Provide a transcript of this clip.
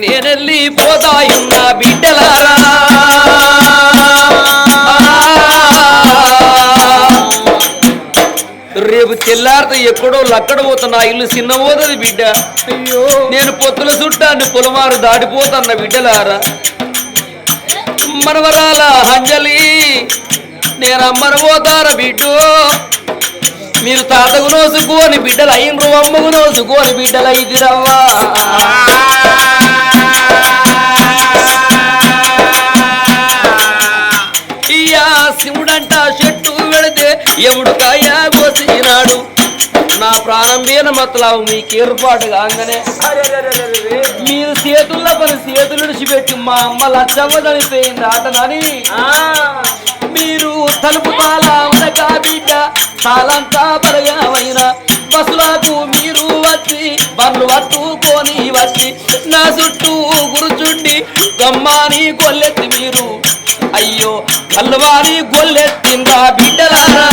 నేనెళ్ళి పోతాయున్న బిడ్డలారా రేపు తెల్లారితే ఎక్కడో లక్కడ పోతున్నా ఇల్లు చిన్న పోతుంది బిడ్డ. అయ్యో నేను పొత్తుల చుట్టాన్ని పొలమారు దాడిపోతున్న బిడ్డలారా. మనవరాల అంజలి నేను అమ్మను పోతారా బిడ్డు. మీరు తాతకు నోసుకోని బిడ్డలు అయినరు, అమ్మకు నోసుకోని బిడ్డలు అయిదిరవ్వా. ఇయ్యా శివుడంట చెట్టు వెళితే ఎముడు కాయ కోసినాడు. నా ప్రాణం మీద మతలావు మీకు ఏర్పాటు కాగానే మీరు చేతుల్లో పని చేతులు విడిచిపెట్టి మా అమ్మ లచ్చమ్మ చనిపోయింది ఆటనని మీరు తలుపు పాల ఉండగా బిడ్డ చాలంతా బలగామైనా బస్సులకు మీరు వచ్చి బండ్లు పట్టుకొని వచ్చి నా చుట్టూ గురుచుండి గమ్మాని గొల్లెత్తి మీరు అయ్యో కల్వాని గొల్లెత్తిందా బిడ్డలారా.